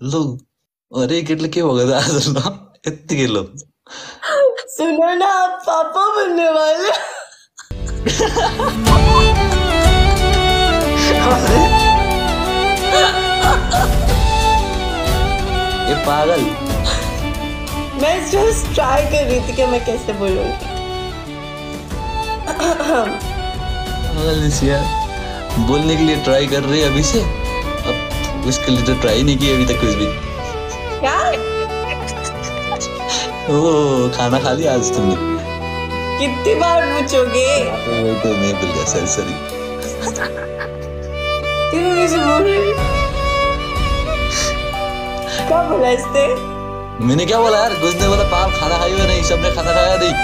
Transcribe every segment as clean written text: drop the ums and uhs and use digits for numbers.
लो अरे કેટલે કેવો ગયો આજનો એtti गेलो सुनो ना, आप पापा बनने वाले। अरे ये पागल मैं जस्ट ट्राई कर रही थी कि मैं कैसे बोलूंगी। पागल है यार बोलने के लिए ट्राई कर रही है अभी से अब उसके लिए तो ट्राई नहीं की अभी तक कुछ भी क्या? ओ खाना खा लिया आज तुमने कितनी बार पूछोगे? वही तो मैं भूल गया सॉरी सॉरी क्यों मुझे बोल रही? क्या बोला इसने? मैंने क्या बोला यार कुछ नहीं बोला पाप खाना खाई हुआ नहीं सबने खाना खाया नहीं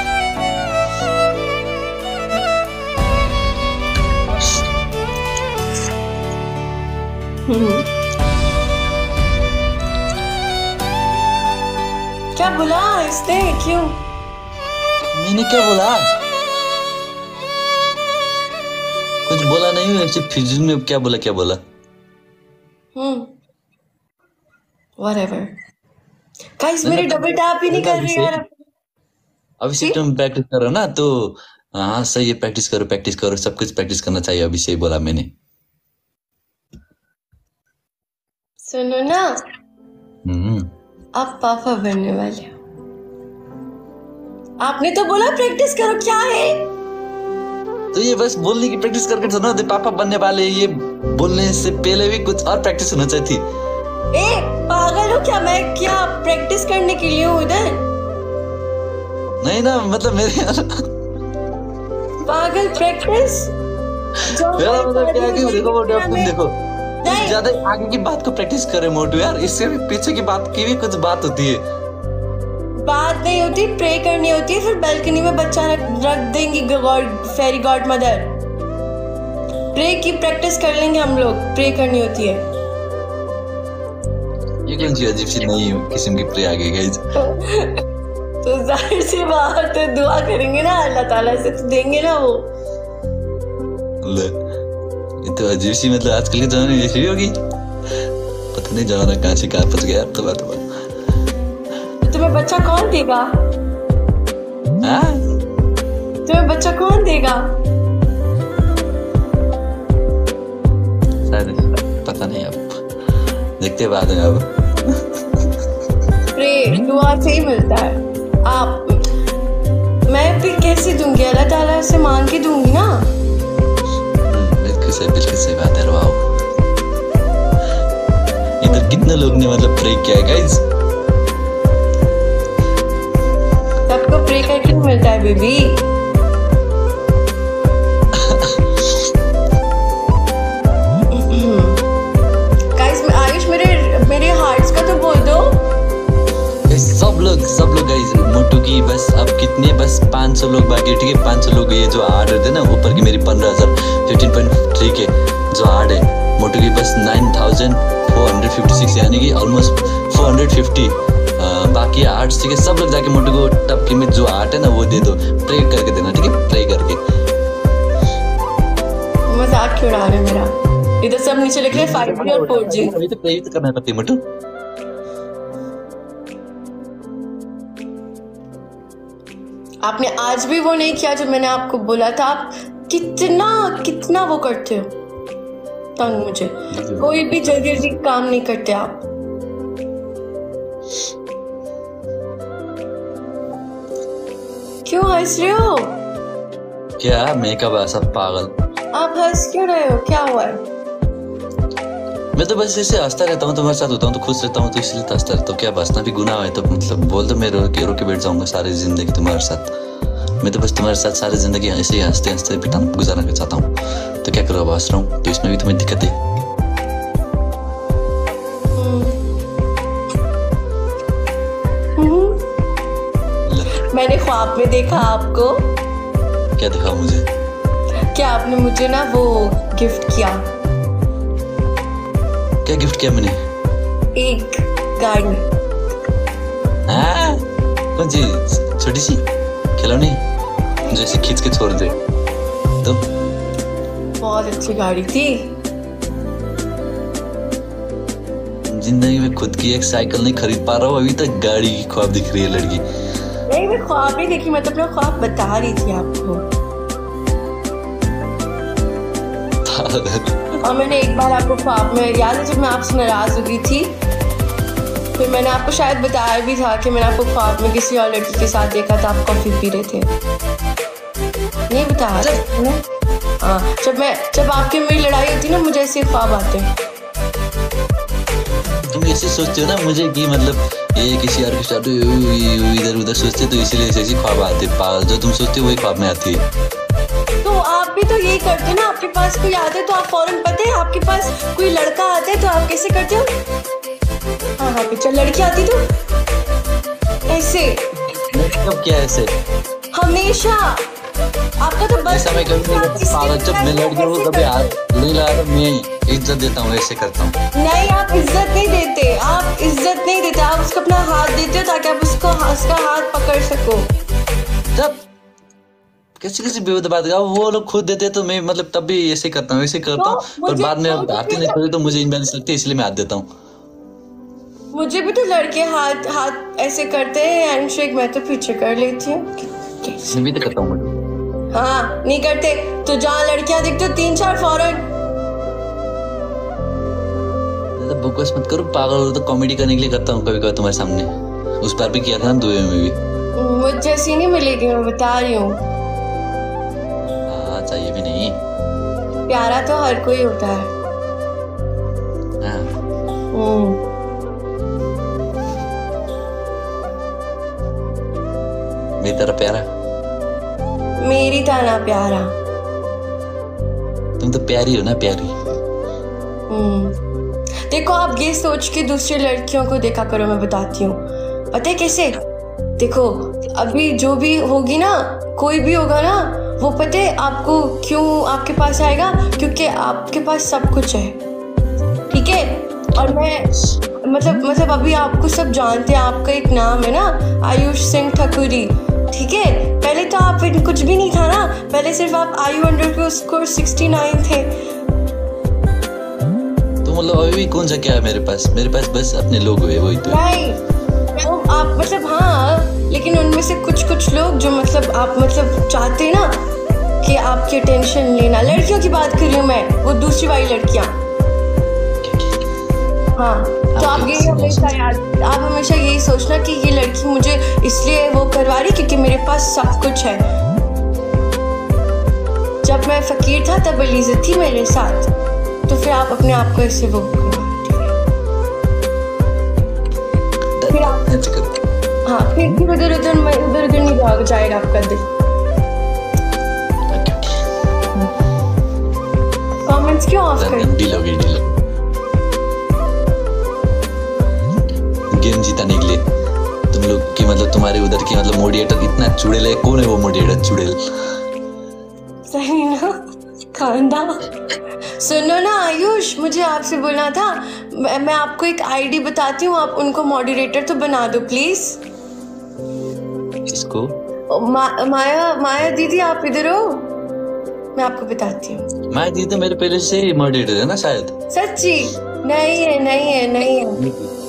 क्या बोला इसने? क्यों? मैंने क्या बोला कुछ बोला नहीं ऐसे फिजूल में क्या बोला Whatever. गाइस मेरी डबल टैप ही नहीं कर रही यार। अभी से तुम प्रैक्टिस करो ना तो हाँ सही है प्रैक्टिस करो सब कुछ प्रैक्टिस करना चाहिए अभी से बोला मैंने सुनो ना आप पापा बनने वाले हो। आपने तो बोला प्रैक्टिस करो क्या है? तो ये बस बोलने की प्रैक्टिस करके सुनो दे पापा बनने वाले ये बोलने से पहले भी कुछ और प्रैक्टिस होना चाहिए थी ए पागल हो क्या? मैं क्या प्रैक्टिस करने के लिए हूँ इधर? नहीं ना मतलब मेरे पागल प्रैक्टिस मेरा मतलब क्या है कि देखो मोटू अब तुम देखो ज्यादा आगे की बात को प्रैक्टिस करे मोटू यार इससे भी पीछे की बात की भी कुछ बात होती है बात नहीं होती प्रे करनी होती है फिर बालकनी में बच्चा रख देंगी फेरी गॉड मदर प्रे की प्रैक्टिस कर लेंगे हम लोग प्रे करनी होती है ये कौन सी अजीब सी नई किस्म की प्रे आ गई गाइस तो जाहिर सी बात है दुआ करेंगे ना अल्लाह ताला से तो देंगे ना वो ले ये तो अजीब सी मतलब आजकल के जमाने में ऐसी होगी पता नहीं जमाना कहाँ से कहाँ पहुंच गया तो बात तुम्हें बच्चा कौन देगा? हाँ तुम्हें बच्चा कौन देगा? पता नहीं अब देखते बाद में अब प्रे दुआ से ही मिलता है आप मैं फिर कैसे दूंगी अल्लाह ताला से मांग के दूंगी ना बिल्कुल सही बात है वाओ इधर कितने लोग ने मतलब प्रे किया है गाइस सबको प्रे करके मिलता है बेबी गाइस आयुष मेरे हार्ट्स का तो बोल दो सब लोग गाइस मोटू की बस अब कितने बस 500 लोग बाकी ठीक है 500 लोग ये जो आर्ट थे ना ऊपर की मेरी 15,015.3 के जो आर्ट है मोटू की बस 9,456 यानी कि ऑलमोस्ट 450 बाकी आर्ट्स ठीक है सब लोग जाके मोटू को टप की में जो आर्ट है ना वो दे दो प्रे करके देना ठीक है प्रे करके मजाक क्यों उड़ा रहे हैं मेरा इधर सब नीचे लिख रहे हैं 5G और 4G अभी तो प्रे तो करना पड़ती है मोटू आपने आज भी वो नहीं किया जो मैंने आपको बोला था आप कितना वो करते हो तंग मुझे कोई भी जल्दी काम नहीं करते आप क्यों हंस रहे हो? क्या मैं कब ऐसा पागल आप हंस क्यों रहे हो? क्या हुआ है? मैं तो बस ऐसे हंसता रहता हूँ तुम्हारे साथ होता हूँ तो खुश रहता हूँ तो इसलिए तो हंसता रहता हूँ क्या हंसना भी गुनाह है तो मतलब बोल दो मैं रो के बैठ जाऊंगा सारी जिंदगी तुम्हारे साथ मैं तो बस तुम्हारे साथ सारी जिंदगी ऐसे ही हंसते हंसते बिताना गुजारना चाहता हूँ तो क्या करो अब हंस रहा हूँ तो इसमें भी तुम्हें दिक्कत है मैंने ख्वाब में देखा आपको क्या दिखा मुझे क्या आपने मुझे ना वो गिफ्ट किया क्या गिफ्ट किया मैंने एक गाड़ी हाँ कौन सी छोटी सी खिलौनी जो ऐसे खींच के छोड़ दे तो बहुत अच्छी गाड़ी थी जिंदगी में खुद की एक साइकिल नहीं खरीद पा रहा हूँ, अभी तक गाड़ी की ख्वाब दिख रही है लड़की। नहीं, मैं ख्वाब नहीं देखी, मैं तो अपना ख्वाब बता रही थी आपको। और मैंने एक बार आपको ख्वाब में, याद है जब मैं आपसे नाराज हो गई थी, फिर मैंने आपको शायद बताया भी था कि मैंने आपको ख्वाब में किसी और लड़की के साथ देखा था, आप कॉफी पी रहे थे। नहीं बताया था ना? हाँ, जब आपकी मेरी लड़ाई होती है ना, मुझे ऐसे ख्वाब आते हैं। तुम ऐसे सोचते हो ना मुझे कि मतलब ये किसी और के साथ इधर उधर सोचते, तो इसीलिए ऐसे ख्वाब आते। पागल, जो तुम सोचते हो वही ख्वाब में आती है। तो आप भी तो यही करते हो ना, आपके पास कोई आता है तो आप फौरन, पता है आपके पास कोई लड़का आता है तो आप कैसे करते हो? हाँ हाँ पिक्चर, लड़की आती तो ऐसे। कब क्या ऐसे? हमेशा आपका तो बस ऐसा मैं कभी नहीं करता पागल। जब मैं लड़की हूँ कभी हाथ नहीं लगा तो मैं इज्जत देता हूँ, ऐसे करता हूँ। नहीं, आप इज्जत नहीं देते, आप इज्जत नहीं देते, आप उसको अपना हाथ देते हो ताकि आप उसका हाथ पकड़ सको। तब किसी बेवजह बात का वो लोग खुद देते तो मैं मतलब तब भी ऐसे करता हूँ, ऐसे करता हूँ। पर बाद में अब हाथ ही नहीं खोले तो मुझे इन सकते, इसलिए मैं हाथ देता हूँ। मुझे भी तो लड़के हाथ ऐसे करते हैं, हैंडशेक, मैं तो पीछे कर लेती हूँ। मैं भी तो करता हूँ। हाँ नहीं करते तो जहाँ लड़कियां दिखते हो 3-4 फौरन। बकवास मत करो पागल, तो कॉमेडी करने के लिए करता हूँ कभी कभी तुम्हारे सामने। उस बार भी किया था ना दुबई में भी। मुझ जैसी नहीं मिलेगी, मैं बता रही हूँ। हाँ चाहिए भी नहीं, प्यारा तो हर कोई होता है। हाँ। मेरी तरह प्यारा, मेरी तरह प्यारा। तुम तो प्यारी हो ना, प्यारी। देखो आप ये सोच के दूसरी लड़कियों को देखा करो, मैं बताती हूँ पता है कैसे। देखो अभी जो भी होगी ना, कोई भी होगा ना, वो पता है आपको क्यों आपके पास आएगा? क्योंकि आपके पास सब कुछ है, ठीक है। और मैं मतलब अभी आपको सब जानते हैं, आपका एक नाम है ना, आयुष सिंह ठकुरी, ठीक है। पहले तो आप कुछ भी नहीं था ना, पहले सिर्फ आप आयु अंडरस्कोर 69 थे। तो मतलब अभी भी कौन सा क्या है मेरे पास बस अपने लोग हुए, वही तो। नहीं तो आप मतलब हाँ, लेकिन उनमें से कुछ लोग जो मतलब आप मतलब चाहते हैं ना कि आपकी टेंशन लेना, लड़कियों की बात कर रही हूँ मैं, वो दूसरी वाली लड़कियाँ। हाँ तो आप ये हमेशा याद, आप हमेशा यही सोचना कि ये लड़की मुझे इसलिए वो करवा रही क्योंकि मेरे पास सब कुछ है। जब मैं फकीर था तब अलीज़त थी मेरे साथ, तो फिर आप अपने आप को ऐसे वो फिर आप हाँ फिर उधर नहीं भाग जाएगा आपका दिल। कमेंट्स क्यों ऑफ कर? गेम जीताने के लिए तुम लोग की मतलब तुम्हारे उधर की मतलब मॉडरेटर इतना चुड़ैल है। कौन है वो मॉडरेटर चुड़ैल? सही ना खानदा। सुनो ना आयुष, मुझे आपसे बोलना था, मैं आपको एक आईडी बताती हूँ, आप उनको मॉडरेटर तो बना दो प्लीज। किसको? माया दीदी, आप इधर हो, मैं आपको बताती हूँ। माया दीदी तो मेरे पहले से ही मॉडरेटर है ना शायद। सच्ची? नहीं है।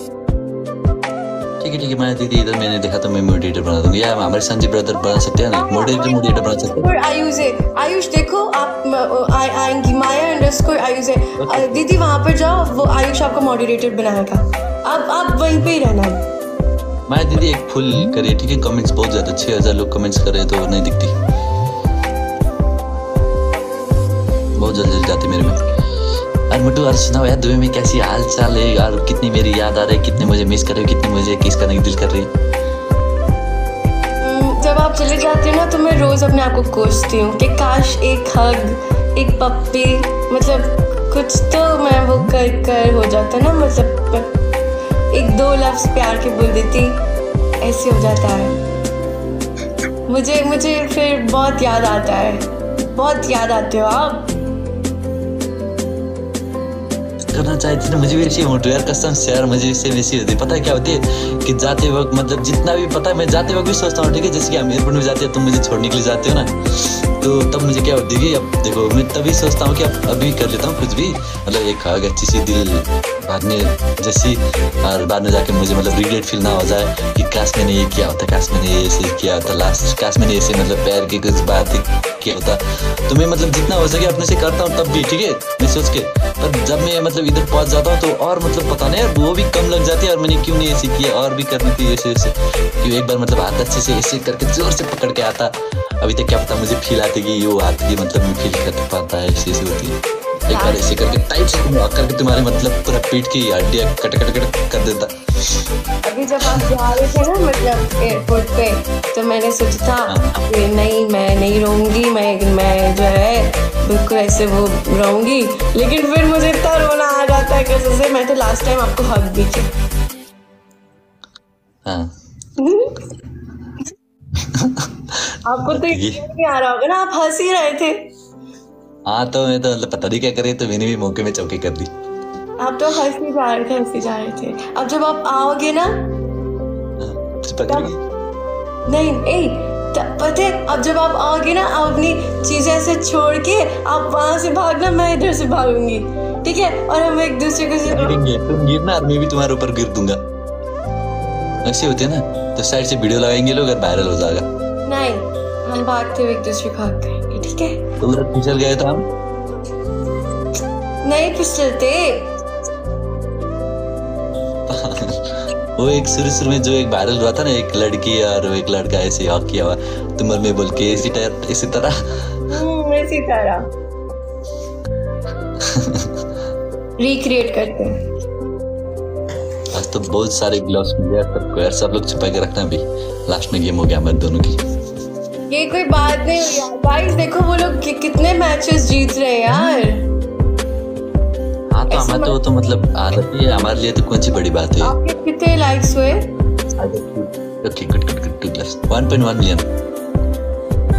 ठीक है माया दीदी, इधर मैंने देखा तो मैं मॉडरेटर बना दूंगी, या हमारे संजय ब्रदर बना सकते हैं ना, मॉडरेटर बना सकते हैं। आयुष देखो आप आएंगी, माया अंडरस्कोर आयुष है दीदी, वहाँ पर जाओ, वो आयुष आपको मॉडरेटर बनाएगा, आप वहीं पे ही रहना। माया दीदी एक फुल करिए, ठीक है। कमेंट्स बहुत ज्यादा, 6000 लोग कमेंट्स कर रहे हैं तो नहीं दिखती, बहुत जल्दी जाती मेरे में। और मटू और सुनाओ यार, दुबई में कैसी हाल चाल है यार? कितनी मेरी याद आ रही है, कितने मुझे मिस कर रहे हो, कितने मुझे किस करने की दिल कर रही है। जब आप चले जाते हो ना तो मैं रोज अपने आप को कोसती हूँ कि काश एक हग, एक पप्पी, मतलब कुछ तो मैं वो कर हो जाता ना, मतलब 1-2 लफ्ज प्यार के बोल देती, ऐसे हो जाता है। मुझे फिर बहुत याद आता है, बहुत याद आते हो आप। करना चाहती थी मुझे भी ऐसी मोटो यार, कसम से यार मुझे इससे वैसी होती। पता है क्या होती है कि जाते वक्त मतलब जितना भी पता है, मैं जाते वक्त भी सोचता हूँ, ठीक है, जैसे कि हम एयरपोर्ट में जाते हैं तुम मुझे छोड़ने के लिए जाते हो ना, तो तब मुझे क्या होती है कि अब देखो मैं तभी सोचता हूँ कि अब अभी कर लेता हूँ कुछ भी, मतलब एक अच्छी सी दिल भागने जैसी, और बाद में जाके मुझे मतलब रिग्रेट फील ना हो जाए कि काश मैंने ये किया होता, काश मैंने ये ऐसे किया होता लास्ट, काश मैंने ऐसे मतलब प्यार की कुछ बात किया होता। तो मैं मतलब जितना हो सके अपने से करता हूँ तब भी, ठीक है, मैं सोच के। पर जब मैं मतलब इधर पहुँच जाता हूँ तो और मतलब पता नहीं यार वो भी कम लग जाती है, और मैंने क्यों नहीं ऐसे किया, और भी करनी थी ऐसे ऐसे, क्यों एक बार मतलब हाथ अच्छे से ऐसे करके जोर से पकड़ के आता। अभी तक क्या पता मुझे फील आती कि ये हाथ की मतलब मैं फील कर पाता है, ऐसे ऐसे होती है। एक बार ऐसे करके टाइट से करके तुम्हारे मतलब पूरा पीठ की हड्डियाँ कट कट कट कर देता। अभी जब आप जा रहे थे ना मतलब एयरपोर्ट पे, तो मैंने सोचा था कि नहीं मैं नहीं रहूंगी, मैं जो है बिल्कुल ऐसे वो रहूंगी, लेकिन फिर मुझे इतना रोना आ जाता है कसम से। मैं तो लास्ट टाइम आपको हग भी किया। हाँ आपको तो नहीं आ रहा होगा ना, आप हंस ही रहे थे। हाँ तो मैं तो मतलब पता नहीं क्या करे, तो मैंने भी मौके में चौकी कर दी। आप तो हंसी जा रहे थे। अब जब आप आओगे ना नहीं पता है, अब जब आप आओगे ना, आप अपनी चीजें ऐसे छोड़ के आप वहां से भागना, मैं इधर से भागूंगी, ठीक है, और हम एक दूसरे को गिरेंगे, तुम गिरना और मैं भी तुम्हारे ऊपर गिर दूंगा, ऐसे होते हैं ना। तो साइड से वीडियो लगाएंगे लोग और वायरल हो जाएगा। नहीं, हम भागते हुए एक दूसरे को हक करेंगे, ठीक है। तो उधर फिसल गए तो हम नहीं फिसलते। वो एक शुरू में जो एक वायरल हुआ था ना, एक लड़की और एक लड़का ऐसे हक किया हुआ, तुम और मैं बोल के इसी तरह इसी तरह रिक्रिएट करते हैं। आज तो बहुत सारे ग्लव्स मिल गए सबको यार, सब लोग छुपा के रखना भी, लास्ट में गेम हो गया हमारे दोनों की। ये कोई बात नहीं हुई यार, गाइस देखो वो लोग कितने मैचेस जीत रहे हैं यार। हाँ तो हमारा तो मतलब आदत ही है, हमारे लिए तो कौन सी बड़ी बात है। आपके कितने लाइक्स हुए? Okay good 1.1 million.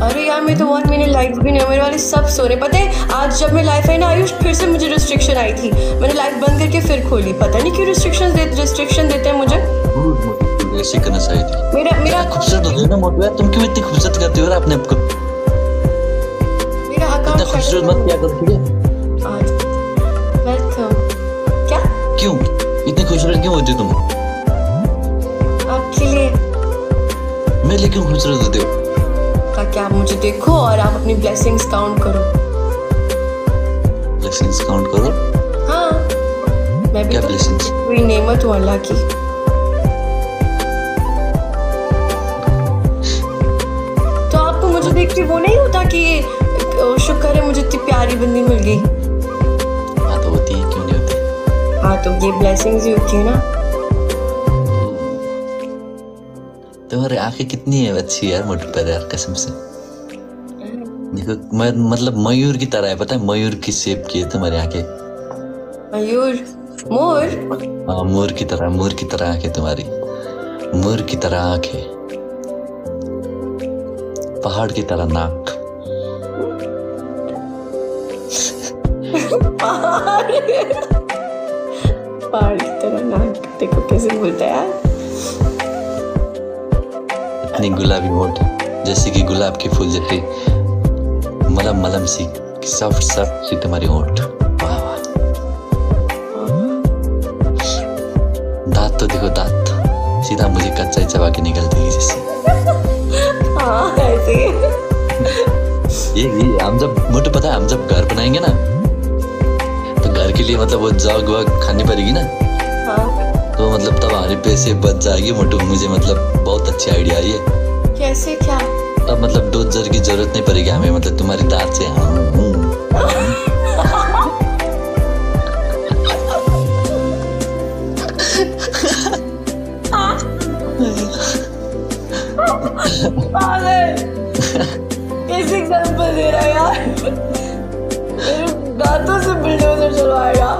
अरे यार मैं तो 1 मिलियन लाइक्स भी नहीं, मेरे वाले सब सो रहे। पता है आज जब मैं लाइव आई ना आयुष, फिर से मुझे रिस्ट्रिक्शन आई थी, मैंने लाइव बंद करके फिर खोली, पता नहीं क्यों रिस्ट्रिक्शन देते हैं मुझे। ऐसे करना चाहिए थी। मेरा खूबसूरत हो ना मोटू यार, तुम क्यों इतनी खूबसूरत करते हो अपने आप को? मेरा अकाउंट इतना खूबसूरत मत क्या करो, ठीक है? क्या क्यों इतने खूबसूरत क्यों होते तुम? आपके लिए। मेरे लिए क्यों खूबसूरत होते हो? ताकि आप मुझे देखो और आप अपनी ब्लेसिंग्स काउंट करो। ब्लेसिंग्स काउंट करो? हाँ, मैं भी क्या ब्लेसिंग्स? कोई नेमत हूँ अल्लाह की। तो आपको मुझे देख के वो नहीं होता कि शुक्र है मुझे इतनी प्यारी बंदी मिल गई? हाँ तो होती है, क्यों नहीं होती? हाँ तो ये ब्लेसिंग्स ही होती है ना। तुम्हारी आंखें कितनी है अच्छी यार मोटू पर यार, कसम से। देखो मैं मतलब मयूर की तरह है, पता है मयूर की शेप की है तुम्हारी आंखें। मयूर? मोर? हाँ मोर की तरह आंखें तुम्हारी, मोर की तरह आंखें, पहाड़ की तरह नाक। पहाड़ की तरह नाक, देखो कैसे बोलता है यार। इतनी गुलाबी होठ, जैसे कि गुलाब के फूल जैसे मलम सी सॉफ्ट सी तुम्हारी होठ। वाह वाह। दांत तो देखो, दांत सीधा मुझे कच्चा ही चबा के निकलती है जैसे। हाँ ऐसे ये हम जब मोटू पता है, हम जब घर बनाएंगे ना, तो घर के लिए मतलब वो जग वग खानी पड़ेगी ना। हाँ। तो मतलब तब हमारे पैसे बच जाएगी मोटू, मुझे मतलब बहुत अच्छी आइडिया आई है। कैसे क्या? तब मतलब डोजर की जरूरत नहीं पड़ेगी हमें, मतलब तुम्हारी दांत से। कैसे एग्जाम्पल दे रहा है यार, मेरे दांतों से बुलडोजर चलवाएगा।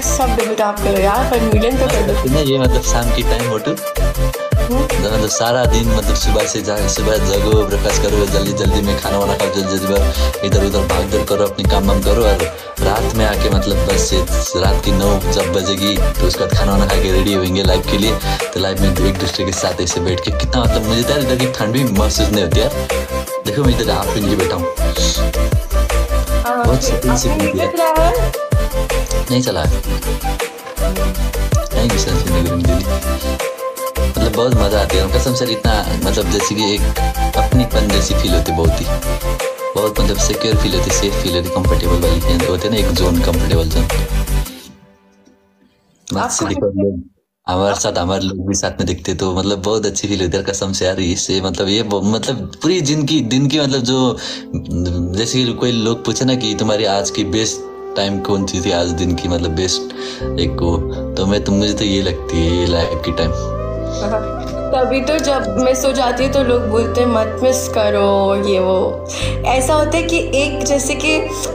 सब डिलीट आप करो यार, पर मिलियन तो कर दो ना। ये मतलब शाम की टाइम मोटू मतलब सारा दिन मतलब सुबह जगो, ब्रेकफास्ट करो, जल्दी जल्दी में खाना वाना खाओ, जल्दी जल्दी इधर उधर भाग दौड़ करो, अपनी काम वाम करो, और रात में आके मतलब बस रात की 9 जब बजेगी तो उसके बाद खाना वाना खा के रेडी होंगे लाइव के लिए। तो लाइव में एक दूसरे के साथ ऐसे बैठ के कितना मतलब मुझे तो इधर की ठंड भी महसूस नहीं होती यार। देखो मैं इधर हाफ पहन के बैठा हूँ, बहुत सुकून से नहीं चला मतलब बहुत मजा आती है कसम से। इतना मतलब जैसे कि एक अपनीपन जैसी फील होती, बहुत मतलब सिक्योर फील होती, सेफ फील होती, कंफर्टेबल वाली होते ना, एक जोन, कंफर्टेबल जोन। हमारे साथ हमारे लोग भी साथ में दिखते तो मतलब बहुत अच्छी फील होती है कसम से यार। इससे मतलब ये मतलब पूरी दिन की मतलब जो जैसे कि कोई लोग पूछे ना कि तुम्हारी आज की बेस्ट टाइम कौन सी थी, आज दिन की मतलब बेस्ट एक को, तो मुझे तो ये लगती है ये लाइफ की टाइम। तभी तो जब मैं सो जाती हूँ तो लोग बोलते हैं मत मिस करो ये वो। ऐसा होता है कि एक जैसे कि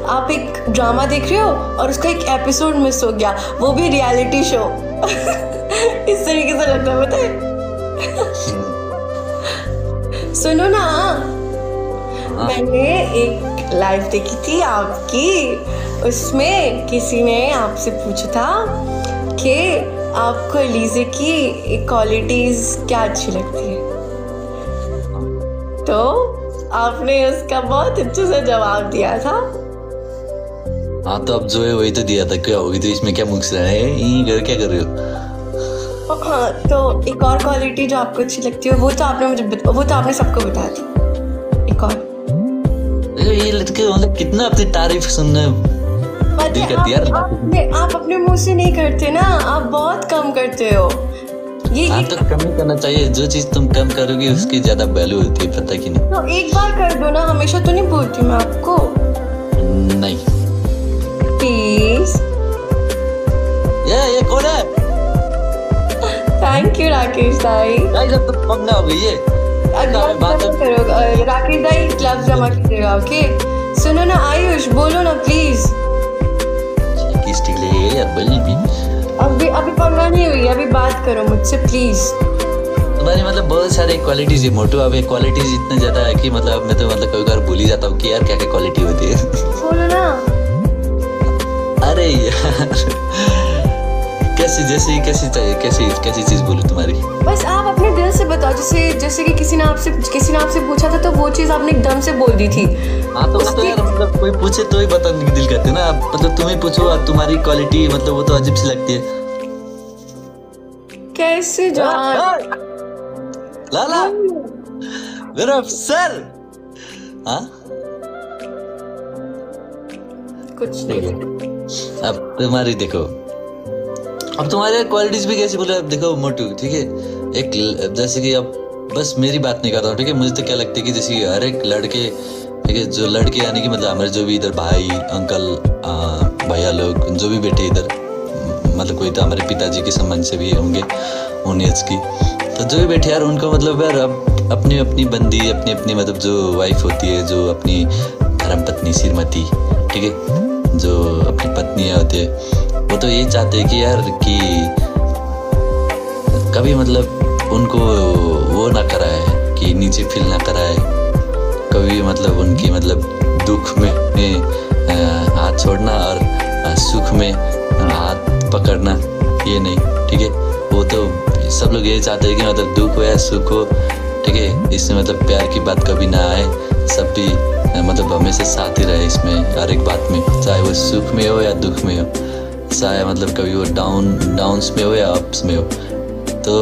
आप एक ड्रामा देख रहे हो और उसका एक एपिसोड मिस हो गया, वो भी रियलिटी शो इस तरीके से लगता है, पता है। सुनो ना, मैंने एक लाइव देखी थी आपकी, उसमें किसी ने आपसे पूछा था कि आपको एलिज़ा की क्वालिटीज क्या अच्छी लगती है, तो आपने उसका बहुत अच्छे से जवाब दिया था। हाँ तो अब जो है वही तो दिया था, क्या होगी तो इसमें क्या मुझसे है, क्या कर रहे हो। हाँ तो एक और क्वालिटी जो आपको अच्छी लगती है वो तो आपने सबको बताया था। एक और ये लड़के मतलब कितना अपनी तारीफ सुनने आप अपने मुंह से नहीं करते ना, आप बहुत कम करते हो। ये तो कम ही करना चाहिए, जो चीज तुम कम करोगे उसकी ज्यादा वैल्यू होती है, पता कि नहीं। तो एक बार कर दो ना, हमेशा तो नहीं बोलती मैं आपको। नहीं प्लीज। ये कौन है? थैंक यू राकेश भाई। जब तो पंगा हो गई है राकेश भाई ग्लव्स जमा कीजिएगा। ओके सुनो ना आयुष, बोलो ना प्लीज। अभी पंगा नहीं हुई, अभी बात करो मुझसे प्लीज। तुम्हारी मतलब बहुत सारे क्वालिटीज है मोटू, अब क्वालिटीज इतने ज्यादा है कि मतलब मैं तो मतलब कई बार भूल ही जाता हूँ कि यार क्या क्या क्वालिटी होती है। बोलो ना। अरे यार कैसी चीज बोलूं तुम्हारी? बस आप अपने दिल से बताओ, जैसे कि किसी ने आपसे पूछा था तो वो चीज आपने एकदम से बोल दी थी। हाँ तो यार मतलब कोई पूछे तो ही बताने की दिल करते ना, मतलब तुम ही पूछो और तुम्हारी क्वालिटी मतलब वो तो अजीब सी लगती है। कैसे जान लाला मेरा सर। हाँ कुछ नहीं। अब तुम्हारी देखो, अब तुम्हारे क्वालिटीज भी कैसी बोले। अब देखो मोटू ठीक है, एक जैसे कि अब बस मेरी बात नहीं करता हूँ ठीक है, मुझे तो क्या लगता है कि जैसे हर एक लड़के ठीक है, जो लड़के यानी कि मतलब हमारे जो भी इधर भाई अंकल भैया लोग जो भी बैठे इधर, मतलब कोई तो हमारे पिताजी के संबंध से भी होंगे उन एज की, तो जो भी बैठे यार उनको मतलब यार अब अपनी अपनी बंदी अपनी मतलब जो वाइफ होती है, जो अपनी धर्म पत्नी श्रीमती ठीक है, जो अपनी पत्नी होती है, वो तो ये चाहते हैं कि यार कि कभी मतलब उनको वो ना कराए कि नीचे फील ना कराए, कभी मतलब उनकी मतलब दुख में हाथ छोड़ना और सुख में हाथ पकड़ना ये नहीं ठीक है। वो तो सब लोग ये चाहते हैं कि मतलब दुख हो या सुख हो ठीक है, इसमें मतलब प्यार की बात कभी ना आए, सब भी मतलब हमेशा साथ ही रहे इसमें हर एक बात में, चाहे वो सुख में हो या दुख में हो, चाहे मतलब कभी वो डाउन्स में हो या अप्स में हो। तो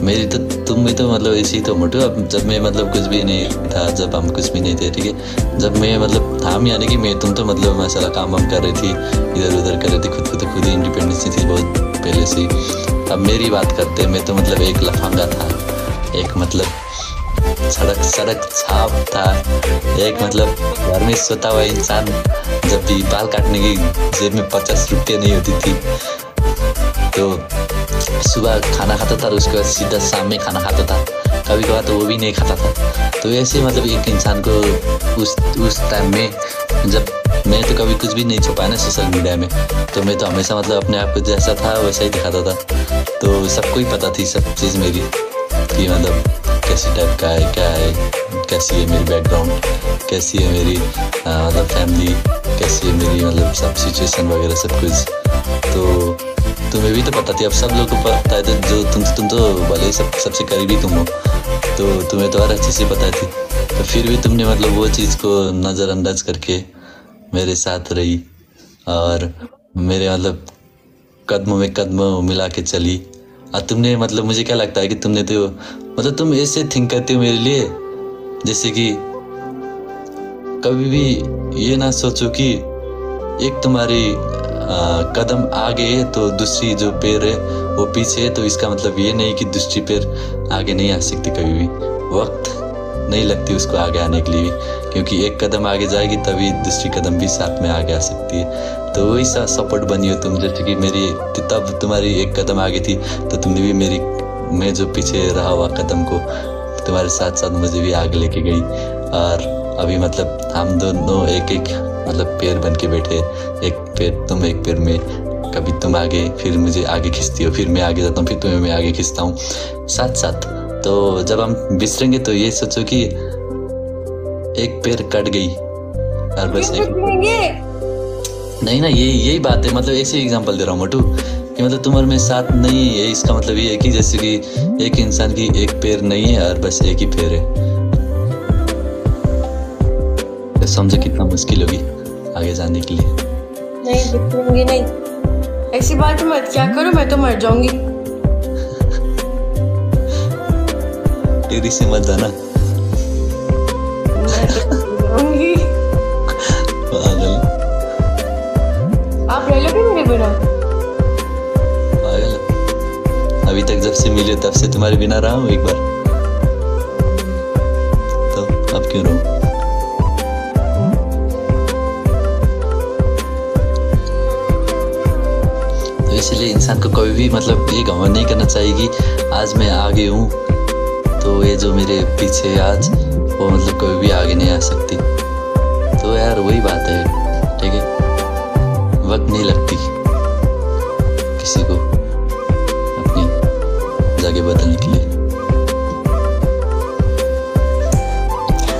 मेरी तो तुम भी तो मतलब ऐसी तो मोटू। अब जब मैं मतलब कुछ भी नहीं था, जब हम कुछ भी नहीं थे ठीक है, जब मैं मतलब था यानी कि मैं तुम तो मतलब माशाल्लाह काम वाम कर रही थी, इधर उधर कर रही थी, खुद ही इंडिपेंडेंस थी बहुत पहले से। अब मेरी बात करते, मैं तो मतलब एक लफंगा था, एक मतलब सड़क छाप था, एक मतलब घर में सोता हुआ इंसान, जब भी बाल काटने की जेब में 50 रुपये नहीं होती थी तो सुबह खाना खाता था और उसके बाद सीधा शाम में खाना खाता था, कभी कभार तो वो भी नहीं खाता था। तो ऐसे मतलब एक इंसान को उस टाइम में जब मैं तो कभी कुछ भी नहीं छुपाया ना सोशल मीडिया में, तो मैं तो हमेशा मतलब अपने आप को जैसा था वैसा ही दिखाता था, तो सबको ही पता थी सब चीज़ मेरी। कि मतलब कैसी टाइप का है, क्या है, कैसी है मेरी बैकग्राउंड, कैसी है मेरी मतलब फैमिली, कैसी है मेरी मतलब सब सिचुएशन वगैरह सब कुछ। तो तुम्हें भी तो पता थी, अब सब लोग को पता है, तो जो तुम तो भले ही सबसे करीबी तुम हो, तो तुम्हें तो और अच्छे से पता थी, तो फिर भी तुमने मतलब वो चीज़ को नज़रअंदाज करके मेरे साथ रही और मेरे मतलब कदमों में कदम मिला के चली। और तुमने मतलब मुझे क्या लगता है कि तुमने तो मतलब तुम ऐसे थिंक करते हो मेरे लिए जैसे कि कभी भी ये ना सोचो कि एक तुम्हारी कदम आगे है तो दूसरी जो पैर है वो पीछे है, तो इसका मतलब ये नहीं कि दूसरी पैर आगे नहीं आ सकती। कभी भी वक्त नहीं लगती उसको आगे आने के लिए, क्योंकि एक कदम आगे जाएगी तभी दूसरी कदम भी साथ में आगे आ सकती है। तो वही सा सपोर्ट बनी हो तुम, जैसे कि मेरी तब तुम्हारी एक कदम आगे थी तो तुमने भी मैं जो पीछे रहा हुआ कदम को तुम्हारे साथ साथ मुझे भी आगे लेके गई। और अभी मतलब हम दोनों एक मतलब पैर बन के बैठे, एक पैर तुम एक पैर में, कभी तुम आगे फिर मुझे आगे खींचती हो, फिर मैं आगे जाता हूँ, फिर तुम्हें मैं आगे खींचता हूँ साथ साथ। तो जब हम बिछड़ेंगे तो ये सोचो कि एक पैर कट गई और बस नहीं ना, यही बात है। मतलब ऐसे एग्जांपल दे रहा हूँ मोटू कि मतलब तुम और मैं साथ नहीं है, इसका मतलब ये है कि जैसे कि एक इंसान की एक पैर नहीं है और बस एक ही पैर है। तो समझो कितना मुश्किल होगी आगे जाने के लिए। नहीं बिल्कुल नहीं, ऐसी बात मत क्या करो, मैं तो मर जाऊंगी। तेरी से मत जाना। पागल, आप रह लोगे मेरे बिना? पागल, अभी तक जब से मिले तब से तुम्हारे बिना रहा हूँ एक बार, तो अब क्यों रहूं? तो इसलिए इंसान को कभी भी मतलब ये घमंड नहीं करना चाहिए कि आज मैं आगे हूँ तो ये जो मेरे पीछे आज वो मतलब कभी भी आगे नहीं आ सकती। तो यार वही बात है, ठीक है, वक्त नहीं लगती किसी को अपनी जगह बदलने के लिए।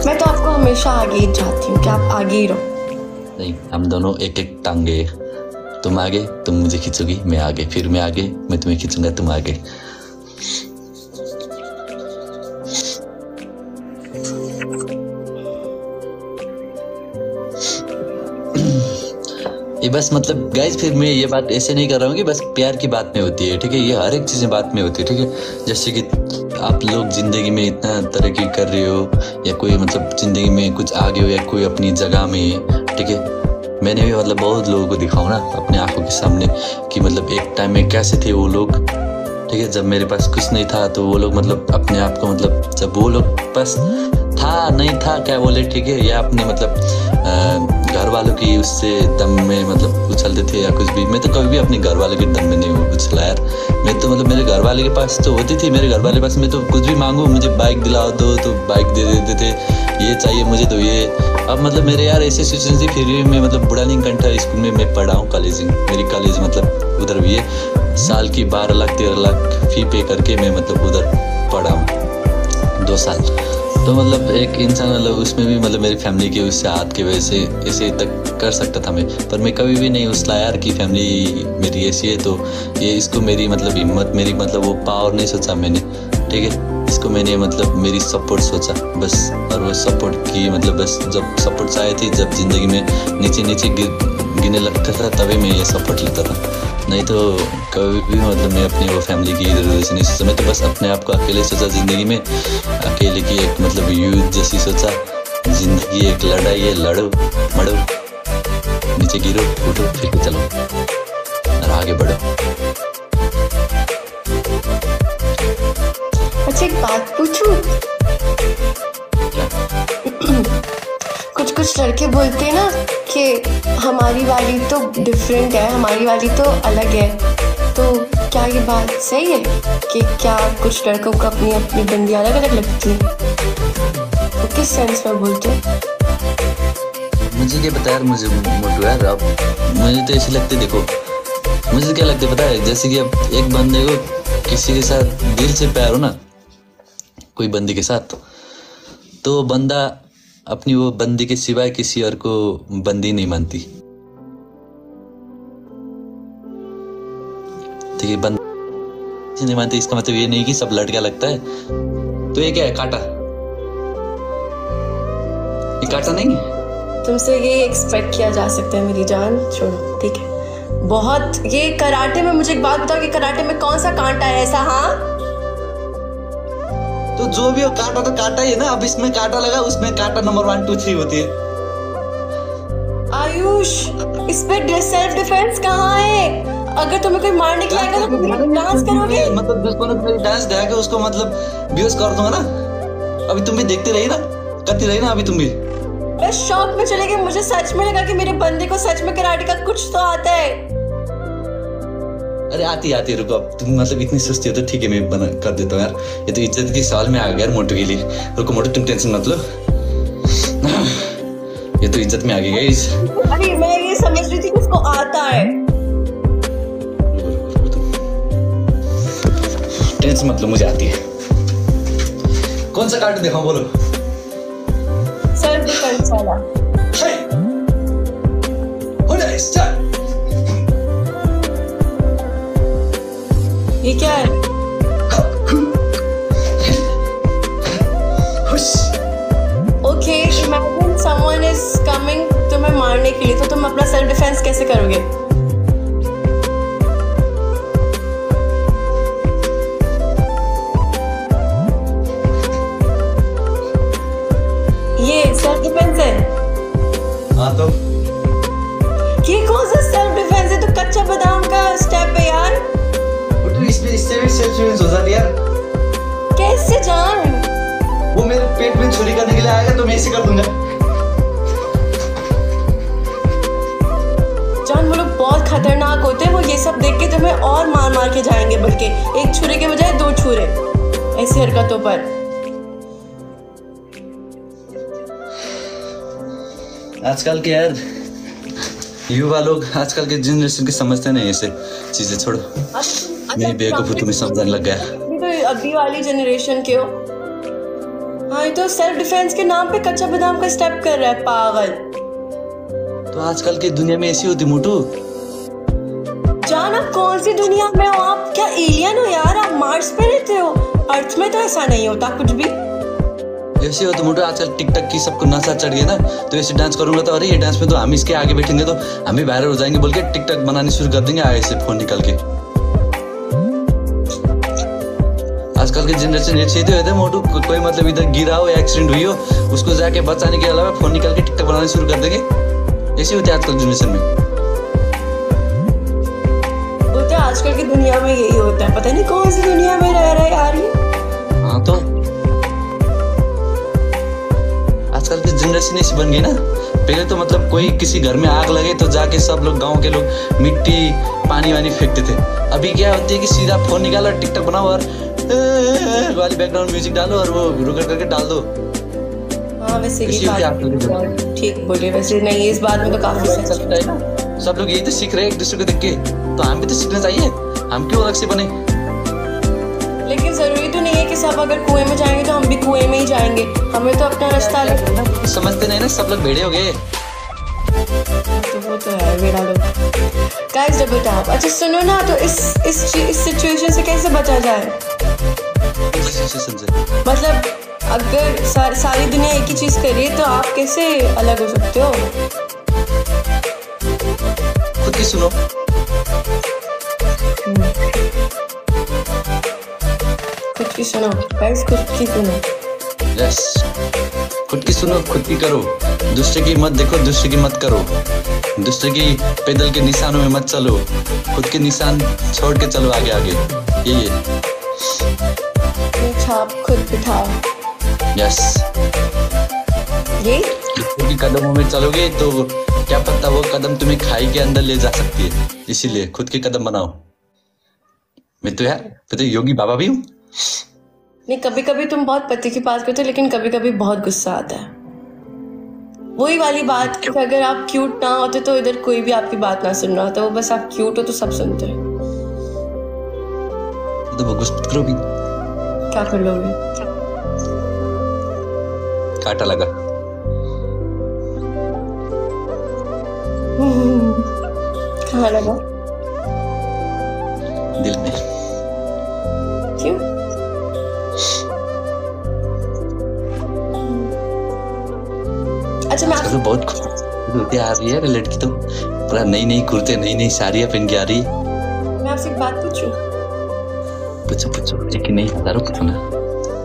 मैं तो आपको हमेशा आगे ही चाहती हूँ कि आप आगे ही रहो। नहीं, हम दोनों एक एक टांगे, तुम आगे, तुम मुझे खींचोगी, मैं आगे, फिर मैं आगे, मैं तुम्हें खींचूंगा, तुम आगे। ये बस मतलब गाइज, फिर मैं ये बात ऐसे नहीं कर रहा हूँ कि बस प्यार की बात में होती है, ठीक है, ये हर एक चीज़ में बात में होती है, ठीक है। जैसे कि आप लोग जिंदगी में इतना तरक्की कर रहे हो या कोई मतलब जिंदगी में कुछ आगे हो या कोई अपनी जगह में है, ठीक है। मैंने भी मतलब बहुत लोगों को दिखाऊँ ना अपने आंखों के सामने कि मतलब एक टाइम में कैसे थे वो लोग, ठीक है। जब मेरे पास कुछ नहीं था तो वो लोग मतलब अपने आप को मतलब जब वो लोग पास था नहीं था क्या बोले, ठीक है, या अपने मतलब घर वालों की उससे दम में मतलब उछलते थे या कुछ भी। मैं तो कभी भी अपने घर वालों के दम में नहीं उछला यार। मैं तो मतलब मेरे घर वाले के पास तो होती थी, मेरे घर वाले पास मैं तो कुछ भी मांगू, मुझे बाइक दिलाओ दो तो बाइक दे देते थे, ये चाहिए मुझे तो ये। अब मतलब मेरे यार ऐसी सिचुएशन थी, फिर भी मैं मतलब बुढ़ालिंग कंठा स्कूल में मैं पढ़ा हूँ, कॉलेजिंग, मेरी कॉलेज मतलब उधर भी है। साल की 12 लाख 13 लाख फी पे करके मैं मतलब उधर पढ़ा हूँ 2 साल। तो मतलब एक इंसान मतलब उसमें भी मतलब मेरी फैमिली के उससे हाथ के वजह से ऐसे तक कर सकता था मैं, पर मैं कभी भी नहीं उछला यार कि फैमिली मेरी ऐसी है तो ये इसको मेरी मतलब हिम्मत, मेरी मतलब वो पावर नहीं सोचा मैंने, ठीक है। इसको मैंने मतलब मेरी सपोर्ट सोचा बस, और वो सपोर्ट की मतलब बस जब सपोर्ट चाहिए थी, जब ज़िंदगी में नीचे नीचे गिरने लगता था तभी मैं ये सपोर्ट लेता था, नहीं तो कभी भी मतलब मैं अपनी वो फैमिली की इधर उधर से नहीं सोचा। मैं तो बस अपने आप को अकेले सोचा ज़िंदगी में, अकेले की एक मतलब युद्ध जैसी सोचा। ज़िंदगी एक लड़ाई है, लड़ो मरो, नीचे गिरो उठो फिर चलो और आगे बढ़ो। अच्छा एक बात पूछूं? कुछ लड़के बोलते हैं ना कि हमारी वाली तो डिफरेंट है, हमारी वाली तो अलग है, तो क्या ये बात सही है कि क्या कुछ लड़कों को अपनी अपनी बंदी अलग अलग लगती है? तो किस सेंस में बोलते हैं? मुझे क्या पता यार, मुझे मोटू यार, अब मुझे तो ऐसे लगते, देखो मुझे क्या लगता है पता है, जैसे कि अब एक बंदे को किसी के साथ दिल से प्यार हो ना, कोई बंदी के साथ, तो बंदा अपनी वो बंदी के सिवाय किसी और को बंदी नहीं मानती। ठीक है, बंदी नहीं मानती इसका मतलब ये नहीं कि सब लड़कियां लगता है। तो ये क्या है, काटा? ये काटा नहीं है। तुमसे ये एक्सपेक्ट किया जा सकता है मेरी जान, छोड़ो ठीक है। बहुत ये कराटे में, मुझे एक बात बताओ कि कराटे में कौन सा कांटा है ऐसा? हाँ, तो जो भी हो काटा तो काटा ही है ना। अब इसमें काटा लगा, उसमें काटा नंबर 1 2 3 होती है। आयुष, इस पे सेल्फ डिफेंस कहाँ है? अगर तुम्हें कोई मारने के लिए आएगा तो तुम डांस करोगे? मतलब दुश्मनों को डांस दिखा के उसको मतलब बेहोश कर दूंगा ना। अभी तुम भी देखते रही ना, करती रही ना अभी तुम भी। मैं शॉक में चले गई, मुझे सच में लगा कि मेरे बंदे को सच में कराटे का कुछ तो आता है। अरे आती रुको, अब तुम मतलब इतनी सुस्ती हो तो ठीक है, मैं बना कर देता हूँ यार। ये तो इज्जत की सवाल में आ गया यार मोटू के लिए। रुको मोटू, तुम टेंशन मत लो, ये तो इज्जत में आ गई गाइस। अरे मैं ये समझ रही थी कि उसको आता है। टेंशन मत लो, मुझे आती है। कौन सा कार्ड दिखाऊं बोलो? सेल्फ डिफेंस वाला। ये क्या है? Okay, imagine someone is coming तुम्हें मारने के लिए, तो तुम अपना सेल्फ डिफेंस कैसे करोगे? ये सेल्फ डिफेंस है? हाँ तो ये कौन सा सेल्फ डिफेंस है? तो कच्चा बादाम का स्टेप है यार। इसमें इससे भी सेल्फ डिफेंस हो जाती है यार। कैसे जान? वो मेरे पेट में छुरी करने के लिए आएगा तो मैं ऐसे कर दूंगा। जान, वो लोग बहुत खतरनाक होते हैं। वो ये सब देख के तुम्हें और मार मार के जाएंगे, बल्कि एक छुरे के बजाय 2 छुरे ऐसी हरकतों पर। आजकल के यार युवा लोग, आजकल के जनरेशन की समझते नहीं ऐसे चीजें। छोड़ो, मेरी बेवकूफी तुम्हें समझने लग गया। तो अभी वाली जनरेशन के हो। हाँ, ये तो सेल्फ डिफेंस के नाम पे कच्चा बादाम का स्टेप कर रहा है, पागल। तो आजकल की दुनिया में ऐसी होती मोटू। जान, आप कौन सी दुनिया में हो? आप क्या एलियन हो यार? आप मार्स पे रहते हो, अर्थ में तो ऐसा नहीं होता कुछ भी। ऐसे हो तो मोटू, आजकल टिकटॉक की सबको नशा चढ़ गया ना, तो ऐसे डांस करूंगा तो अरे ये डांस में तो हम इसके आगे बैठेंगे तो हम भी वायरल हो जाएंगे बोल के टिकटॉक बनानी शुरू कर देंगे ऐसे फोन निकाल के। आजकल के जनरेशन ये सीधे होते हैं मोटू, कोई मतलब इधर गिरा हो, एक्सीडेंट हुई हो, उसको जाके बचाने के अलावा फोन निकाल के टिकटॉक बनाना शुरू कर देंगे। ऐसे होते हैं आजकल जनरेशन में। होता है आजकल की दुनिया में, यही होता है। पता नहीं कौन सी दुनिया में रह रहा है यार ये। हाँ तो आजकल की जनरेशन ऐसी बन गई ना। पहले तो मतलब कोई किसी घर में आग लगे तो जाके सब लोग, गांव के लोग मिट्टी पानी वानी फेंकते थे। अभी क्या होती है कि सीधा फोन निकालो, टिकटॉक बनाओ और वाली बैकग्राउंड म्यूजिक डालो और वो रिकॉर्ड करके डाल दो। हाँ, वैसे ये बात ठीक बोले। वैसे नहीं, इस बात में तो काफी सच है ना। सब लोग यही तो सीख रहे हैं एक दूसरे को देख के, तो हम भी तो सीखना चाहिए। हम क्यों अलग से बने? लेकिन जरूरी तो नहीं है कि सब अगर कुएं में जाएंगे तो हम भी कुएं में ही जाएंगे। हमें तो अपना रास्ता अलग। समझते नहीं ना, सब लोग भेड़े हो गए। तो वो तो है, भेड़ा लोग। गाइस, जब बताओ। अच्छा सुनो ना, तो इस सिचुएशन से कैसे बचा जाए? मतलब अगर सारी दुनिया एक ही चीज कर रही है तो आप कैसे अलग हो सकते हो? खुद की सुनो। खुद की सुनो गाइस, खुद की सुनो। यस, खुद की सुनो, खुद की करो। दूसरे की मत देखो, दूसरे की मत करो। दूसरे की पैदल के निशानों में मत चलो, खुद के निशान छोड़ के चलो आगे आगे। ये छाप खुद बिठाओ। यस, ये दूसरे की कदमों में चलोगे तो क्या पता वो कदम तुम्हें खाई के अंदर ले जा सकती है। इसीलिए खुद के कदम बनाओ। मैं तो यार पता योगी बाबा भी हूँ। नहीं, कभी कभी तुम बहुत पति की बात करते हो, लेकिन कभी कभी बहुत गुस्सा आता है। वही वाली बात कि अगर आप क्यूट ना होते तो इधर कोई भी आपकी बात ना सुन रहा होता। वो बस आप क्यूट हो तो सब सुनते हैं। तो वो गुस्सा करो भी। क्या कर लोगे? काटा लगा। कहाँ लगा? दिल में। क्यों? अच्छा मैं चलो बहुत खूबसूरती आ रही है लड़की तो, पूरा नई नई कुर्ते नई नई साड़ियाँ पहन के आ रही है। मैं आपसे एक बात पूछूं? पूछो पूछो, एक नहीं हजारों पूछो ना।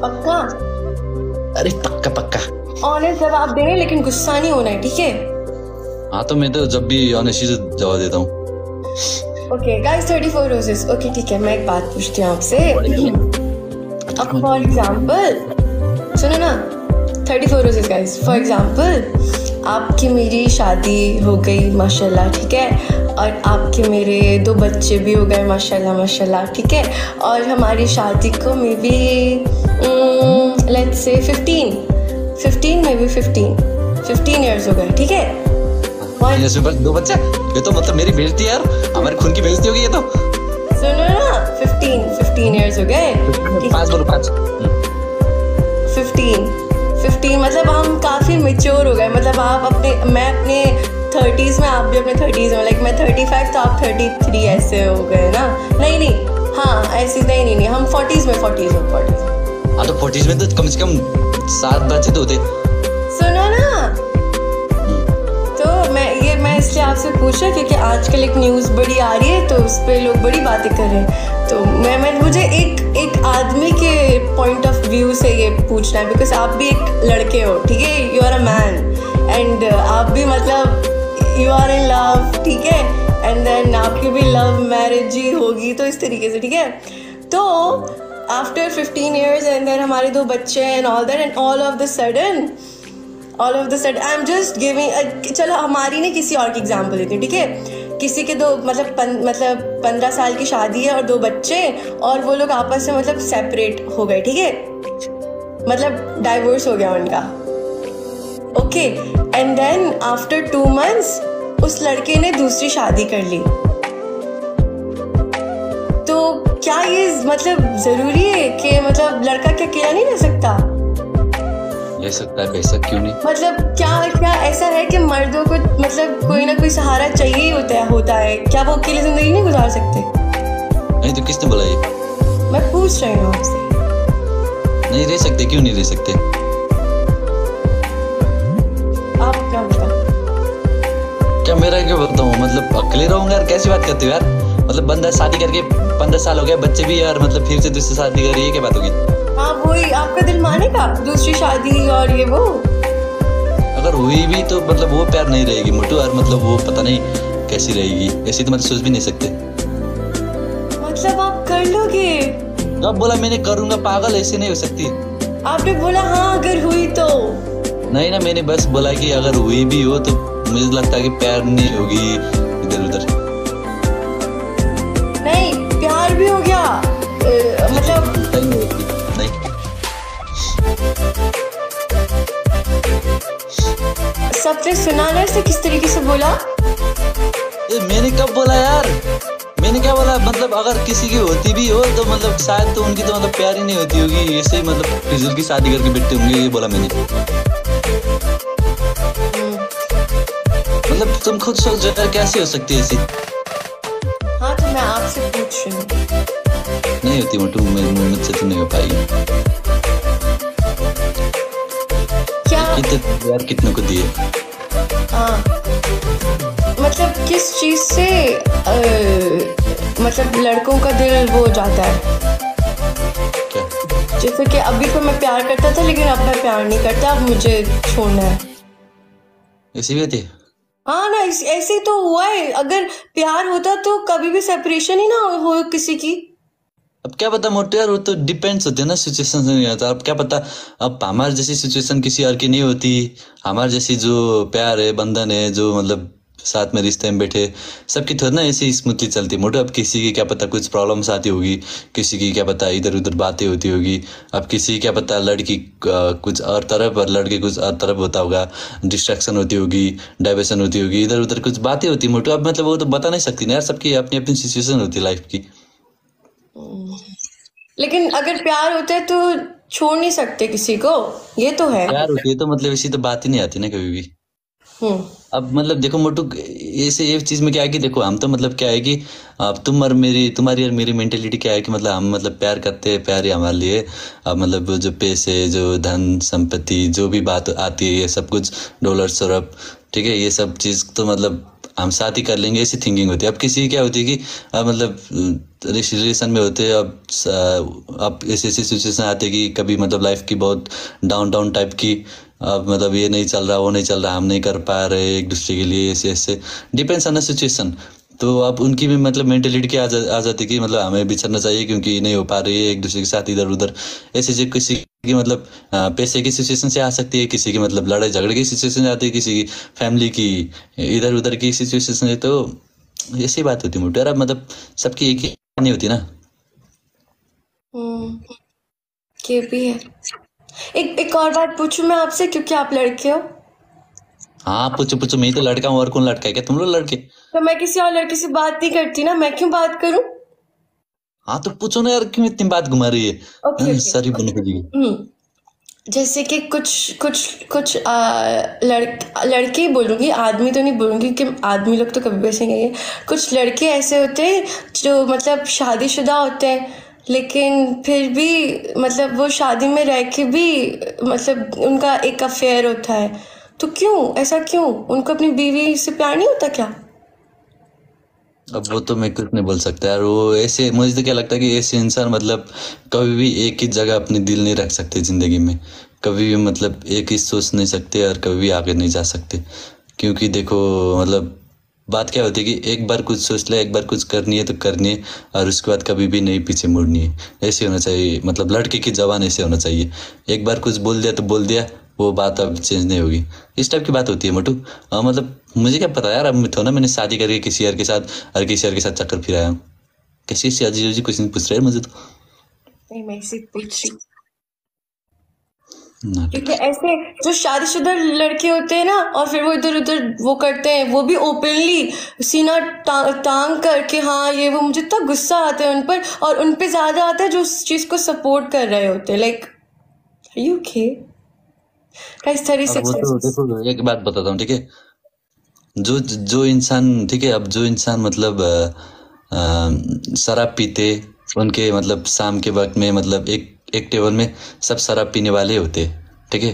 पक्का? अरे पक्का पक्का। ऑनेस्ट जवाब देना है, लेकिन गुस्सा नहीं होना है, ठीक है? हाँ तो मैं तो जब भी ऑनेस्टली से जवाब देता हूँ। Okay guys, 34 roses. ओके ठीक है, मैं एक बात पूछती हूँ आपसे। अब फॉर एग्जाम्पल सुनो ना, 34 रोजेस गाइस। फॉर एग्जाम्पल आपकी मेरी शादी हो गई माशाल्लाह, ठीक है, और आपके मेरे 2 बच्चे भी हो गए माशाल्लाह माशाल्लाह, ठीक है, और हमारी शादी को मे बी लेट्स से 15 में भी 15 इयर्स हो गए, ठीक है। जैसे बस 2 बच्चे, ये तो मतलब मेरी बेइज्जती है यार, हमारे खून की बेइज्जती होगी ये तो। सुनो ना, 15 इयर्स हो गए। 5 बोलो 5। 15 मतलब हम काफी मैच्योर हो गए। मतलब आप अपने, मैं अपने 30s में, आप भी अपने 30s में, लाइक मैं 35 तो आप 33 ऐसे हो गए ना? नहीं हाँ ऐसे नहीं, हम 40s में। हाँ तो 40s में तो कम से कम 7 बच्चे तो होते। सुनो ना, तो मैं इसलिए आपसे पूछा क्योंकि आजकल एक न्यूज़ बड़ी आ रही है, तो उस पर लोग बड़ी बातें कर रहे हैं। तो मुझे एक आदमी के पॉइंट ऑफ व्यू से ये पूछना है, बिकॉज आप भी एक लड़के हो, ठीक है, you are a man, and आप भी मतलब यू आर इन लव, ठीक है, एंड देन आपकी भी लव मैरिज ही होगी, तो इस तरीके से, ठीक है। तो आफ्टर 15 years एंड देन हमारे 2 बच्चे and all that, and all of the sudden I am just giving, चलो हमारी नहीं किसी और की एग्जाम्पल देती हूँ, ठीक है। किसी के 2 मतलब 15 साल की शादी है और 2 बच्चे, और वो लोग आपस में मतलब सेपरेट हो गए, ठीक है, मतलब डाइवोर्स हो गया उनका, okay, and then after 2 months उस लड़के ने दूसरी शादी कर ली। तो क्या ये मतलब जरूरी है कि मतलब लड़का क्या अकेला नहीं रह सकता? ले सकता है, बेशक, क्यों नहीं। मतलब क्या ऐसा है कि मर्दों को मतलब कोई ना कोई सहारा चाहिए ही होता है? क्या वो अकेले जिंदगी नहीं गुजार सकते? नहीं तो किसने बोला ये? मैं पूछ रही हूँ आपसे। नहीं रह सकते, क्यों नहीं रह सकते? आप क्या बताओ? क्या मेरा क्यों बताऊँ, मतलब अकेले रहूंगा यार? कैसी बात करते हो यार? मतलब बंदा शादी करके 15 साल हो गया, बच्चे भी यार, मतलब फिर से दूसरी शादी कर रही है, क्या बात होगी? हाँ वही, आपका दिल मानेगा दूसरी शादी और ये वो? अगर हुई भी तो मतलब वो प्यार नहीं रहेगी मोटू यार, मतलब वो पता नहीं कैसी रहेगी, ऐसी तो मतलब सोच भी नहीं सकते। मतलब आप कर लोगे? अब बोला मैंने करूंगा, पागल, ऐसे नहीं हो सकती। आपने बोला हाँ अगर हुई तो? नहीं ना, मैंने बस बोला कि अगर हुई भी हो तो मुझे लगता है कि प्यार नहीं होगी इधर उधर। नहीं, प्यार भी हो गया मतलब नहीं। सबने सुना ना इसे किस तरीके से बोला? मैंने कब बोला यार? मैंने क्या बोला? मतलब अगर किसी की होती भी हो तो मतलब शायद तो उनकी तो मतलब प्यार ही नहीं होती होगी, ऐसे ही मतलब फिजूल की शादी करके बैठते होंगे, ये बोला मैंने। मतलब तुम खुद सोचो यार, कैसे हो सकती है ऐसी? हाँ तो मैं आपसे पूछ रही हूँ। नहीं होती मोटू, मुझसे तो नहीं हो पाएगी। क्या कितने यार, कितनों को दिए? हाँ मतलब किस चीज से मतलब लड़कों का दिल वो जाता है? क्या? जैसे कि अभी तो मैं प्यार करता था, लेकिन अब मैं प्यार नहीं करता, अब मुझे छोड़ना है। ऐसी भी होती है? हाँ ना, ऐसे ही तो हुआ है। अगर प्यार होता तो कभी भी सेपरेशन ही ना हो किसी की। अब क्या पता मोटू यार, वो तो डिपेंड्स होते हैं ना, सिचुएशन से नहीं आता। अब क्या पता, अब हमारे जैसी सिचुएशन किसी और की नहीं होती, हमारे जैसी जो प्यार है, बंधन है, जो मतलब साथ में रिश्ते में बैठे, सबकी थोड़ी ना ऐसी स्मूथली चलती मोटू। अब किसी की क्या पता कुछ प्रॉब्लम्स आती होगी, किसी की क्या पता इधर उधर बातें होती होगी, अब किसी की क्या पता लड़की कुछ और तरफ और लड़के कुछ और तरफ होता होगा, डिस्ट्रैक्शन होती होगी, डाइवर्सन होती होगी, इधर उधर कुछ बातें होती मोटू। अब मतलब वो तो बता नहीं सकती ना यार, सबकी अपनी अपनी सिचुएशन होती है लाइफ की। लेकिन अगर प्यार होता है तो छोड़ नहीं सकते किसी को, ये तो है। प्यार होती है तो मतलब ऐसी तो बात ही नहीं आती ना कभी भी। हम्म। अब मतलब देखो मोटू, ऐसे ये चीज में क्या है कि देखो हम तो मतलब क्या है कि अब तुम और मेरी, तुम्हारी और मेरी मेंटेलिटी क्या है कि मतलब हम मतलब प्यार करते हैं, प्यार ही हमारे लिए। अब मतलब जो पैसे, जो धन संपत्ति, जो भी बात आती है, ये सब कुछ डॉलर सरब, ठीक है, ये सब चीज तो मतलब हम साथ ही कर लेंगे, ऐसी थिंकिंग होती है। अब किसी की क्या होती है कि मतलब रिलेशन में होते हैं, अब ऐसी ऐसी सिचुएशन आती है कि कभी मतलब लाइफ की बहुत डाउन डाउन टाइप की, अब मतलब ये नहीं चल रहा, वो नहीं चल रहा, हम नहीं कर पा रहे एक दूसरे के लिए, ऐसे ऐसे डिपेंड्स ऑन द सिचुएशन। तो अब उनकी भी मतलब मेंटेलिटी क्या आ जाती है कि मतलब हमें बिछड़ना चाहिए क्योंकि नहीं हो पा रही है एक दूसरे के साथ इधर उधर। ऐसे जो किसी की मतलब पैसे की सिचुएशन से आ सकती है, किसी की मतलब लड़ाई झगड़े की सिचुएशन से आती है, किसी की फैमिली की इधर उधर की सिचुएशन से। तो ऐसी बात होती है मोटे यार, अब मतलब सबकी एक ही नहीं होती ना। हम्म। ये भी है। एक और बात पूछूं मैं आपसे, क्योंकि आप लड़के हो, हाँ पूछो पूछो, मैं ही तो लड़का हूँ, और कौन लड़का है, क्या तुम लोग लड़के? तो मैं किसी और लड़के से बात नहीं करती ना, मैं क्यों बात करूं? हाँ तो पूछो ना यार, क्यों इतनी बात घुमा रही है? Okay okay. सारी बन जी। जैसे कि कुछ कुछ कुछ लड़के ही बोलूँगी, आदमी तो नहीं बोलूँगी कि आदमी लोग तो कभी भी ऐसे नहीं है। कुछ लड़के ऐसे होते हैं जो मतलब शादीशुदा होते हैं, लेकिन फिर भी मतलब वो शादी में रह के भी मतलब उनका एक अफेयर होता है। तो क्यों ऐसा, क्यों उनको अपनी बीवी से प्यार नहीं होता क्या? अब वो तो मैं कुछ नहीं बोल सकता यार, वो ऐसे मुझे तो क्या लगता है कि ऐसे इंसान मतलब कभी भी एक ही जगह अपनी दिल नहीं रख सकते जिंदगी में। कभी भी मतलब एक ही सोच नहीं सकते और कभी भी आगे नहीं जा सकते। क्योंकि देखो मतलब बात क्या होती है कि एक बार कुछ सोच ले, एक बार कुछ करनी है तो करनी है, और उसके बाद कभी भी नहीं पीछे मुड़नी है। ऐसे होना चाहिए, मतलब लड़के की जवान ऐसे होना चाहिए। एक बार कुछ बोल दिया तो बोल दिया, वो बात अब चेंज नहीं होगी। इस टाइप की बात होती है मोटू। मतलब मुझे क्या पता यार, अब मैं थोड़ा ना मैंने शादी करके किसी और के साथ, और किसी और के साथ चक्कर फिराया हूँ। कैसी ऐसी अजीब अजीब क्वेश्चन पूछ रहे हैं मुझे तो। नहीं, मैं इसे पूछ रही, क्योंकि नाटक। ऐसे जो शादीशुदा लड़के होते हैं ना, और फिर वो इधर उधर वो करते हैं, वो भी ओपनली सीना टांग करके, हाँ ये वो, मुझे इतना गुस्सा आता है उन पर, और उन पे ज्यादा आता है जो उस चीज को सपोर्ट कर रहे होते हैं, लाइक यू के गाइस 30 अब वो तो सेकंड्स। देखो एक बात बताता हूँ, ठीक है। जो जो इंसान, ठीक है, अब जो इंसान मतलब शराब पीते, उनके मतलब शाम के वक्त में मतलब एक एक टेबल में सब शराब पीने वाले होते, ठीक है।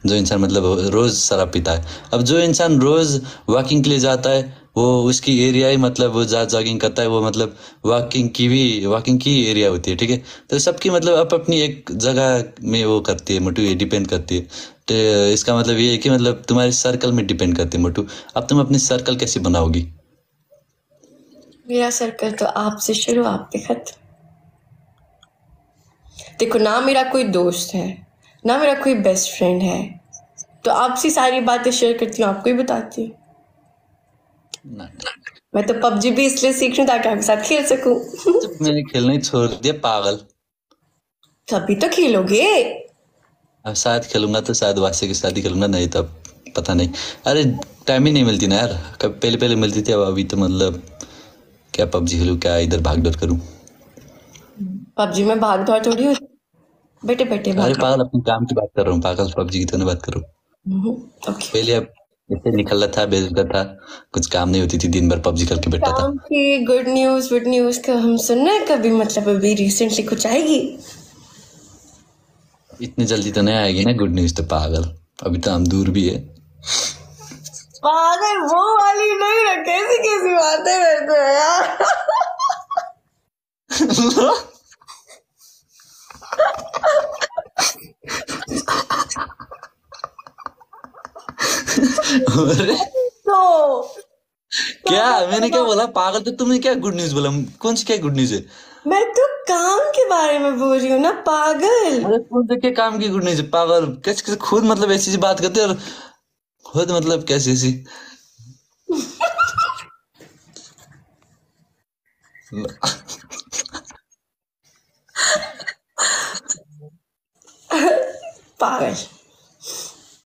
जो इंसान मतलब रोज शराब पीता है, अब जो इंसान रोज वॉकिंग के लिए जाता है, वो उसकी एरिया ही मतलब वो जा जॉगिंग करता है, वो मतलब वॉकिंग की एरिया होती है, ठीक है। तो सबकी मतलब आप अपनी एक जगह में वो करती है मोटू, ये डिपेंड करती है। तो इसका मतलब ये है कि मतलब तुम्हारे सर्कल में डिपेंड करती है मोटू। अब तुम अपनी सर्कल कैसे बनाओगी? मेरा सर्कल तो आपसे शुरू, आप पे खत्म। देखो ना, मेरा कोई दोस्त है ना, मेरा कोई बेस्ट फ्रेंड है, तो आपसे सारी बातें शेयर करती हूँ, आपको ही बताती हूँ। नाटक। मैं तो पबजी भी इसलिए सीख रही हूँ ताकि आपके साथ खेल सकूं। जब मैंने खेलना ही छोड़ दिया पागल। तभी तो खेलोगे। अब शायद खेलूंगा तो शायद वासे के साथ ही खेलूंगा, नहीं तो अब पता नहीं। अरे टाइम ही नहीं मिलती ना यार, कब पहले पहले मिलती थी, अब अभी तो मतलब क्या पबजी खेलूं, क्या इधर भाग दौड़ करूं। पबजी में भाग दौड़ थोड़ी होती, बैठे बैठे अरे भाग। पागल अपने काम की बात कर रहा हूँ, पागल पबजी की तो नहीं बात करूँ। ओके। पहले अब ऐसे निकल रहा था, बेचता था, कुछ काम नहीं होती थी, दिन भर पबजी करके बैठा था। काम की गुड न्यूज का हम सुन रहे हैं कभी, मतलब अभी रिसेंटली कुछ आएगी? इतनी जल्दी तो नहीं आएगी ना गुड न्यूज तो पागल, अभी तो हम दूर भी है। पागल वो वाली नहीं ना, कैसी कैसी बातें करते हो यार। अरे तो क्या, काम मैंने क्या बोला पागल, तो तुमने क्या गुड न्यूज बोला? कौन सी क्या गुड न्यूज है? मैं तो काम के बारे में बोल रही हूँ ना, पागल। अरे कौन से क्या काम की गुड न्यूज है पागल? कैसे कैसे खुद मतलब ऐसी ऐसी बात करते हैं, और खुद मतलब कैसी ऐसी। पागल।